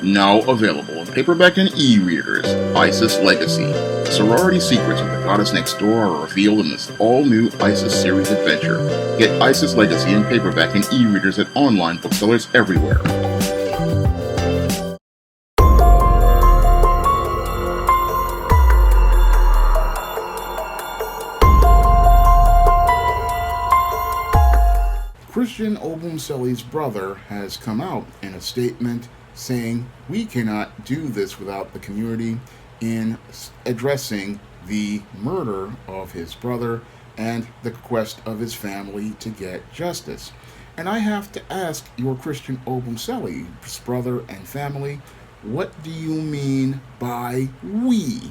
Now available in paperback and e-readers, ISIS Legacy. Sorority secrets of the goddess next door are revealed in this all-new ISIS series adventure. Get ISIS Legacy in paperback and e-readers at online booksellers everywhere. Christian Obumseli's brother has come out in a statement saying we cannot do this without the community in addressing the murder of his brother and the request of his family to get justice. And I have to ask your Christian Obumseli's brother and family, what do you mean by we?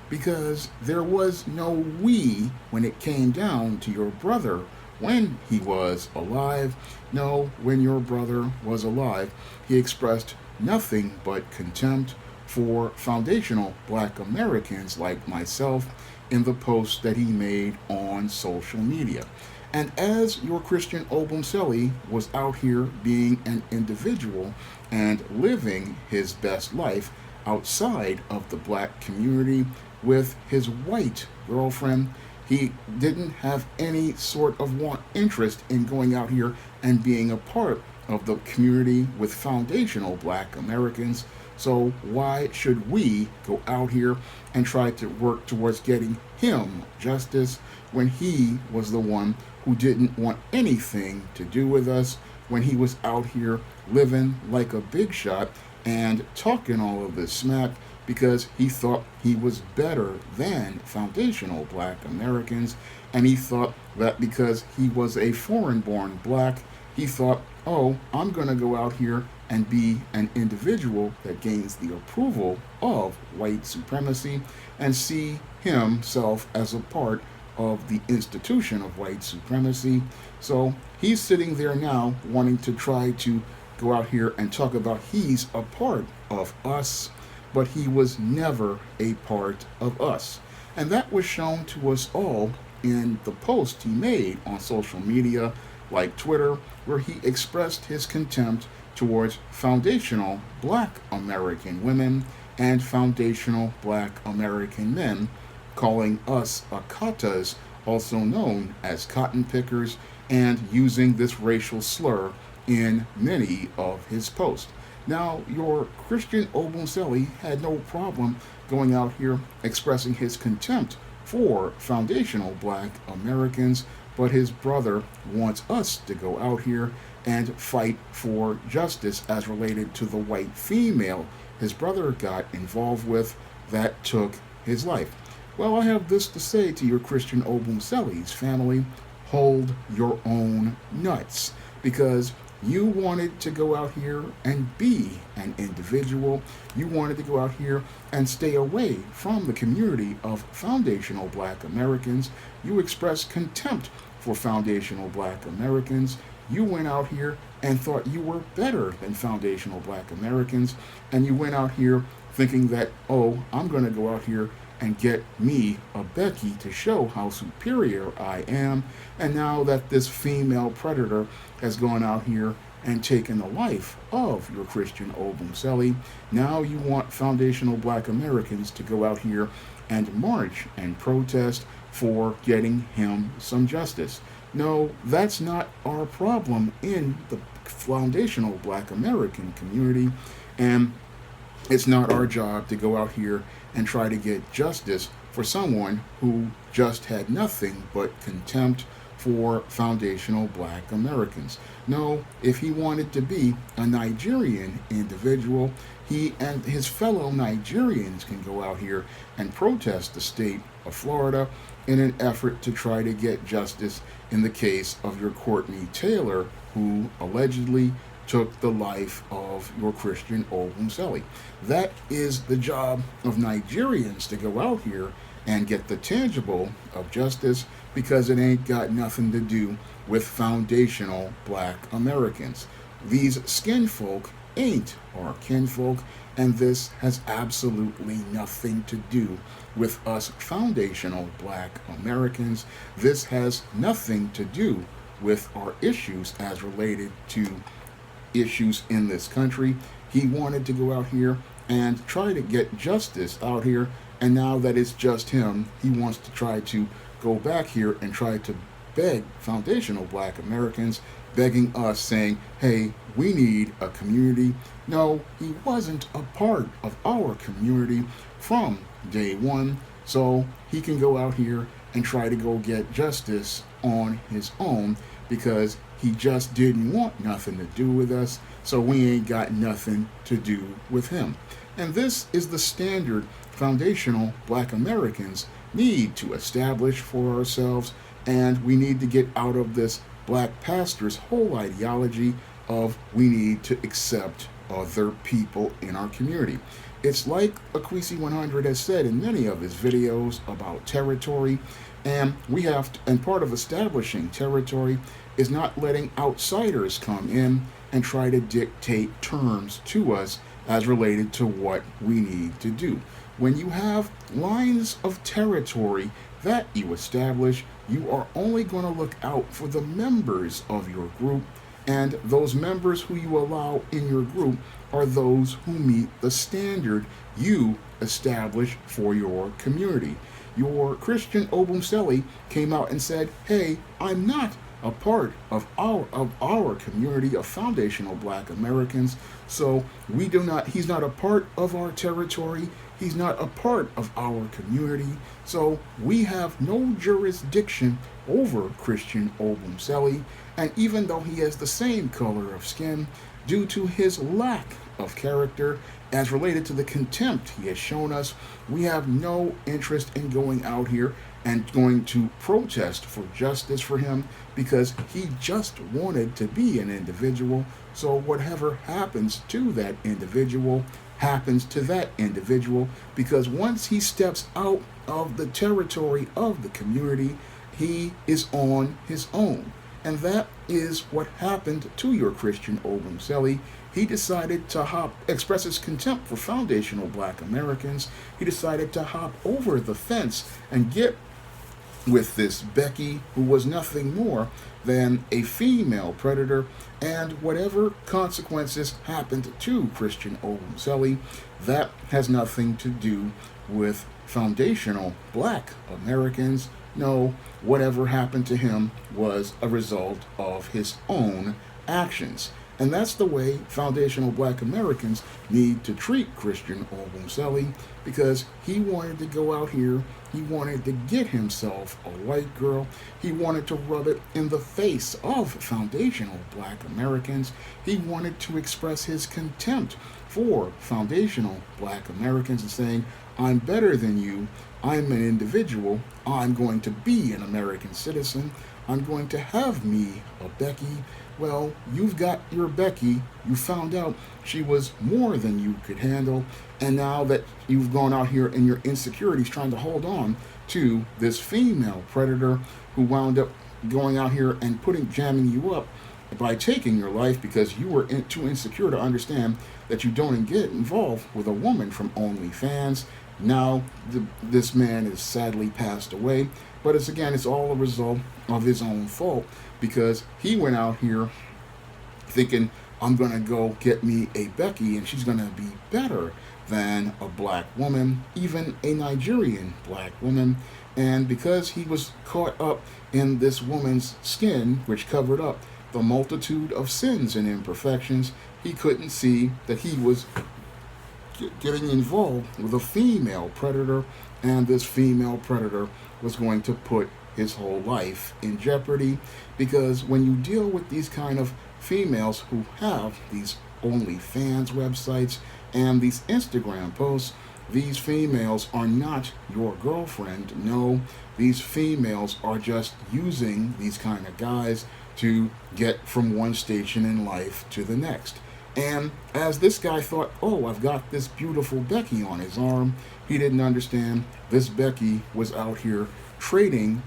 Because there was no we when it came down to your brother when he was alive. No, when your brother was alive, he expressed nothing but contempt for foundational black Americans like myself in the post that he made on social media. And as your Christian Obumseli was out here being an individual and living his best life outside of the black community with his white girlfriend, he didn't have any sort of interest in going out here and being a part of the community with foundational black Americans. So why should we go out here and try to work towards getting him justice when he was the one who didn't want anything to do with us, when he was out here living like a big shot and talking all of this smack because he thought he was better than foundational black Americans, and he thought that because he was a foreign-born black, he thought, oh, I'm going to go out here and be an individual that gains the approval of white supremacy and see himself as a part of the institution of white supremacy. So he's sitting there now wanting to try to go out here and talk about he's a part of us, but he was never a part of us. And that was shown to us all in the post he made on social media like Twitter, where he expressed his contempt towards foundational black American women and foundational black American men, calling us akatas, also known as cotton pickers, and using this racial slur in many of his posts. Now, your Christian Obumseli had no problem going out here expressing his contempt for foundational black Americans, but his brother wants us to go out here and fight for justice as related to the white female his brother got involved with that took his life. Well, I have this to say to your Christian Obumseli's family: hold your own nuts, because you wanted to go out here and be an individual. You wanted to go out here and stay away from the community of foundational black Americans. You expressed contempt for foundational black Americans. You went out here and thought you were better than foundational black Americans. And you went out here thinking that, oh, I'm going to go out here and get me a Becky to show how superior I am. And now that this female predator has gone out here and taken the life of your Christian Obumseli, now you want foundational black Americans to go out here and march and protest for getting him some justice. No, that's not our problem in the foundational black American community, and it's not our job to go out here and try to get justice for someone who just had nothing but contempt for foundational black Americans. No, if he wanted to be a Nigerian individual, he and his fellow Nigerians can go out here and protest the state of Florida in an effort to try to get justice in the case of your Courtney Taylor, who allegedly took the life of your Christian Obumseli. That is the job of Nigerians, to go out here and get the tangible of justice, because it ain't got nothing to do with foundational black Americans. These skin folk ain't our kinfolk, and this has absolutely nothing to do with us foundational black Americans. This has nothing to do with our issues as related to issues in this country. He wanted to go out here and try to get justice out here, and now that it's just him, he wants to try to go back here and try to beg foundational black Americans, begging us, saying, hey, we need a community. No, he wasn't a part of our community from day one, so he can go out here and try to go get justice on his own because he just didn't want nothing to do with us, so we ain't got nothing to do with him. And this is the standard foundational black Americans need to establish for ourselves, and we need to get out of this black pastor's whole ideology of we need to accept other people in our community. It's like Akwesi 100 has said in many of his videos about territory, and we have to, and part of establishing territory is not letting outsiders come in and try to dictate terms to us as related to what we need to do. When you have lines of territory that you establish, you are only going to look out for the members of your group, and those members who you allow in your group are those who meet the standard you establish for your community. Your Christian Obumseli came out and said, hey, I'm not a part of our community of foundational black Americans, so he's not a part of our territory, he's not a part of our community, so we have no jurisdiction over Christian Obumseli. And even though he has the same color of skin, due to his lack of character as related to the contempt he has shown us, we have no interest in going out here and going to protest for justice for him because he just wanted to be an individual. So whatever happens to that individual happens to that individual, because once he steps out of the territory of the community, he is on his own. And that is what happened to your Christian Obumseli. He decided to express his contempt for foundational black Americans. He decided to hop over the fence and get with this Becky, who was nothing more than a female predator, and whatever consequences happened to Christian Obumseli, that has nothing to do with foundational black Americans. No, whatever happened to him was a result of his own actions. And that's the way foundational black Americans need to treat Christian Obumseli, because he wanted to go out here, he wanted to get himself a white girl, he wanted to rub it in the face of foundational black Americans, he wanted to express his contempt for foundational black Americans and saying, I'm better than you, I'm an individual, I'm going to be an American citizen, I'm going to have me a Becky. Well, you've got your Becky, you found out she was more than you could handle, and now that you've gone out here in your insecurities trying to hold on to this female predator who wound up going out here and jamming you up by taking your life because you were too insecure to understand that you don't get involved with a woman from OnlyFans. Now, this man is sadly passed away, but it's all a result of his own fault, because he went out here thinking, I'm going to go get me a Becky and she's going to be better than a black woman, even a Nigerian black woman. And because he was caught up in this woman's skin, which covered up the multitude of sins and imperfections, he couldn't see that he was getting involved with a female predator, and this female predator was going to put his whole life in jeopardy, because when you deal with these kind of females who have these OnlyFans websites and these Instagram posts, these females are not your girlfriend. No, these females are just using these kind of guys to get from one station in life to the next. And as this guy thought, oh, I've got this beautiful Becky on his arm, he didn't understand this Becky was out here trading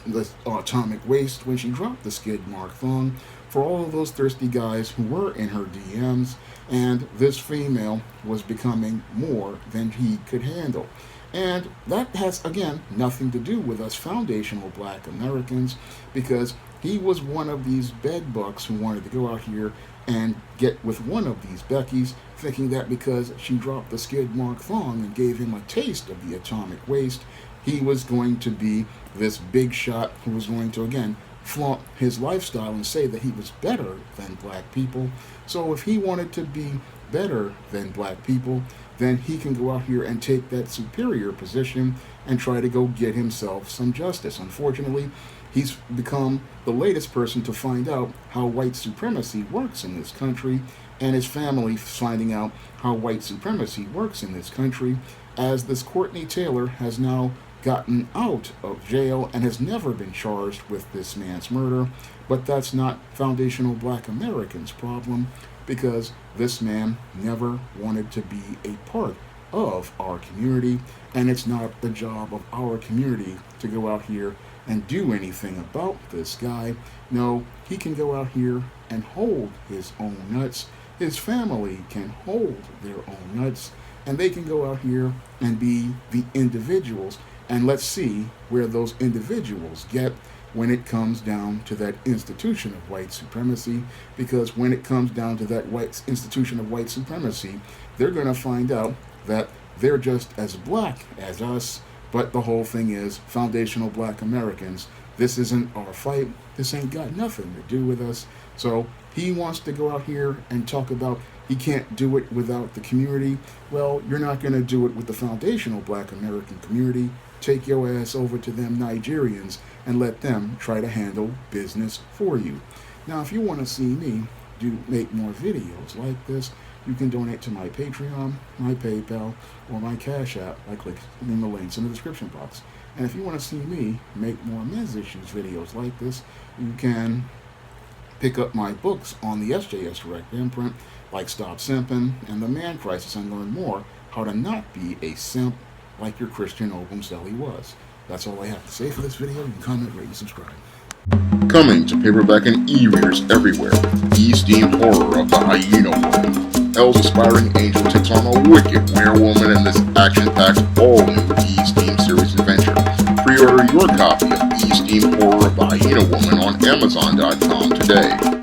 the atomic waste when she dropped the skid mark thong for all of those thirsty guys who were in her DMs, and this female was becoming more than he could handle. And that has, again, nothing to do with us foundational black Americans, because He was one of these bedbugs who wanted to go out here and get with one of these Beckys, thinking that because she dropped the skid mark thong and gave him a taste of the atomic waste, he was going to be this big shot who was going to, again, flaunt his lifestyle and say that he was better than black people. So if he wanted to be better than black people, then he can go out here and take that superior position and try to go get himself some justice. Unfortunately, he's become the latest person to find out how white supremacy works in this country, and his family finding out how white supremacy works in this country, as this Courtney Taylor has now gotten out of jail and has never been charged with this man's murder. But that's not foundational black Americans' problem, because this man never wanted to be a part of our community, and it's not the job of our community to go out here and do anything about this guy. No, he can go out here and hold his own nuts. His family can hold their own nuts, and they can go out here and be the individuals. And let's see where those individuals get when it comes down to that institution of white supremacy. Because when it comes down to that white institution of white supremacy, they're going to find out that they're just as black as us. But the whole thing is, foundational black Americans, this isn't our fight. This ain't got nothing to do with us. So he wants to go out here and talk about he can't do it without the community. Well, you're not going to do it with the foundational black American community. Take your ass over to them Nigerians and let them try to handle business for you. Now, if you want to see me make more videos like this, you can donate to my Patreon, my PayPal, or my Cash App by clicking the links in the description box. And if you want to see me make more men's issues videos like this, you can pick up my books on the SJS Direct imprint, like Stop Simping and The Man Crisis, and learn more how to not be a simp like your Christian Obumseli was. That's all I have to say for this video. You can comment, rate, and subscribe. Coming to paperback and e-readers everywhere, the esteemed horror of the Hyena Woman. Hell's aspiring angel takes on a wicked werewoman in this action-packed, all-new E-Steam series adventure. Pre-order your copy of E-Steam Horror of the Hyena Woman on Amazon.com today.